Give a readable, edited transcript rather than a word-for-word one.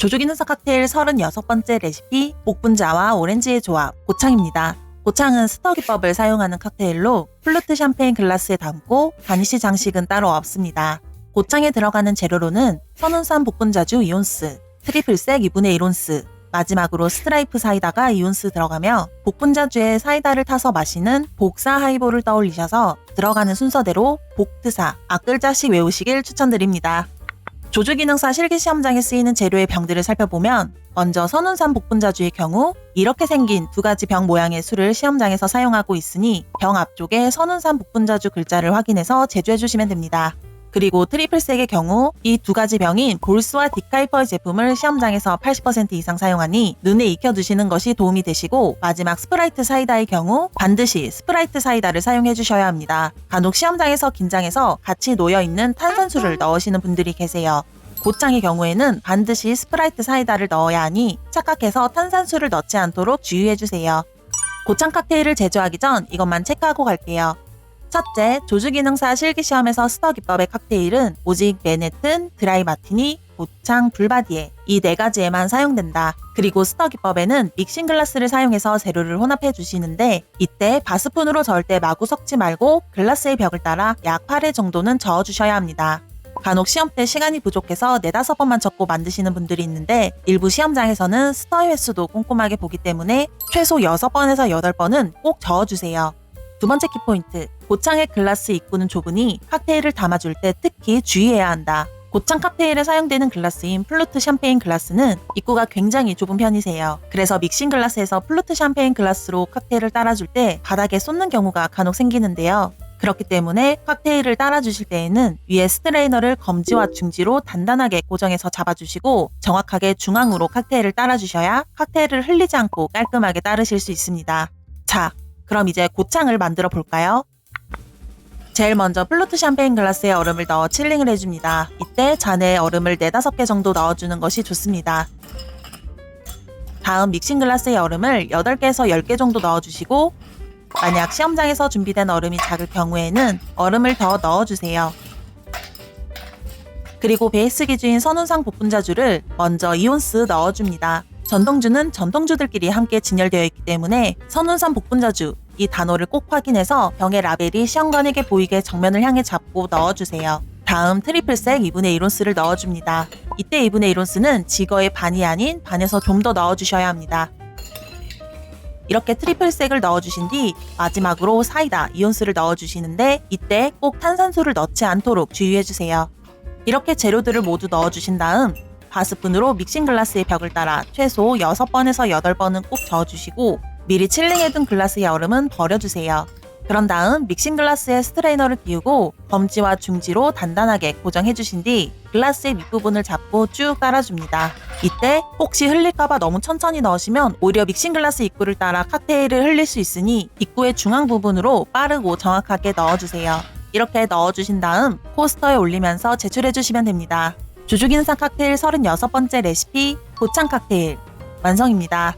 조조기능사 칵테일 36번째 레시피 복분자와 오렌지의 조합 고창입니다. 고창은 스터 기법을 사용하는 칵테일로 플루트 샴페인 글라스에 담고 가니쉬 장식은 따로 없습니다. 고창에 들어가는 재료로는 선운산 복분자주 2온스, 트리플색 2분의 1온스, 마지막으로 스트라이프 사이다가 2온스 들어가며 복분자주에 사이다를 타서 마시는 복사 하이볼을 떠올리셔서 들어가는 순서대로 복트사, 앞글자씩 외우시길 추천드립니다. 조조기능사 실기시험장에 쓰이는 재료의 병들을 살펴보면 먼저 선운산 복분자주의 경우 이렇게 생긴 두 가지 병 모양의 술을 시험장에서 사용하고 있으니 병 앞쪽에 선운산 복분자주 글자를 확인해서 제조해주시면 됩니다. 그리고 트리플색의 경우 이 두 가지 병인 볼스와 디카이퍼의 제품을 시험장에서 80% 이상 사용하니 눈에 익혀두시는 것이 도움이 되시고, 마지막 스프라이트 사이다의 경우 반드시 스프라이트 사이다를 사용해 주셔야 합니다. 간혹 시험장에서 긴장해서 같이 놓여있는 탄산수를 넣으시는 분들이 계세요. 고창의 경우에는 반드시 스프라이트 사이다를 넣어야 하니 착각해서 탄산수를 넣지 않도록 주의해 주세요. 고창 칵테일을 제조하기 전 이것만 체크하고 갈게요. 첫째, 조주기능사 실기시험에서 스터 기법의 칵테일은 오직 맨해튼, 드라이 마티니, 고창, 불바디에 이 네 가지에만 사용된다. 그리고 스터 기법에는 믹싱 글라스를 사용해서 재료를 혼합해 주시는데 이때 바스푼으로 저을 때 마구 섞지 말고 글라스의 벽을 따라 약 8회 정도는 저어 주셔야 합니다. 간혹 시험 때 시간이 부족해서 4-5번만 적고 만드시는 분들이 있는데 일부 시험장에서는 스터의 횟수도 꼼꼼하게 보기 때문에 최소 6번에서 8번은 꼭 저어주세요. 두 번째 키포인트, 고창의 글라스 입구는 좁으니 칵테일을 담아줄 때 특히 주의해야 한다. 고창 칵테일에 사용되는 글라스인 플루트 샴페인 글라스는 입구가 굉장히 좁은 편이세요. 그래서 믹싱 글라스에서 플루트 샴페인 글라스로 칵테일을 따라줄 때 바닥에 쏟는 경우가 간혹 생기는데요. 그렇기 때문에 칵테일을 따라주실 때에는 위에 스트레이너를 검지와 중지로 단단하게 고정해서 잡아주시고 정확하게 중앙으로 칵테일을 따라주셔야 칵테일을 흘리지 않고 깔끔하게 따르실 수 있습니다. 자, 그럼 이제 고창을 만들어 볼까요? 제일 먼저 플루트 샴페인 글라스에 얼음을 넣어 칠링을 해줍니다. 이때 잔에 얼음을 4-5개 정도 넣어주는 것이 좋습니다. 다음 믹싱 글라스에 얼음을 8개에서 10개 정도 넣어주시고, 만약 시험장에서 준비된 얼음이 작을 경우에는 얼음을 더 넣어주세요. 그리고 베이스 기주인 선운산 복분자주를 먼저 2온스 넣어줍니다. 전통주는 전통주들끼리 함께 진열되어 있기 때문에 선운산 복분자주 이 단어를 꼭 확인해서 병의 라벨이 시험관에게 보이게 정면을 향해 잡고 넣어주세요. 다음 트리플색 2분의 1온스를 넣어줍니다. 이때 2분의 1온스는 지거의 반이 아닌 반에서 좀 더 넣어주셔야 합니다. 이렇게 트리플색을 넣어주신 뒤 마지막으로 사이다 2온스를 넣어주시는데 이때 꼭 탄산수를 넣지 않도록 주의해주세요. 이렇게 재료들을 모두 넣어주신 다음 바스푼으로 믹싱 글라스의 벽을 따라 최소 6번에서 8번은 꼭 저어주시고 미리 칠링해둔 글라스의 얼음은 버려주세요. 그런 다음 믹싱 글라스에 스트레이너를 띄우고 검지와 중지로 단단하게 고정해주신 뒤 글라스의 밑부분을 잡고 쭉 따라줍니다. 이때 혹시 흘릴까봐 너무 천천히 넣으시면 오히려 믹싱 글라스 입구를 따라 칵테일을 흘릴 수 있으니 입구의 중앙 부분으로 빠르고 정확하게 넣어주세요. 이렇게 넣어주신 다음 코스터에 올리면서 제출해주시면 됩니다. 조조기능사 칵테일 36번째 레시피 고창 칵테일 완성입니다.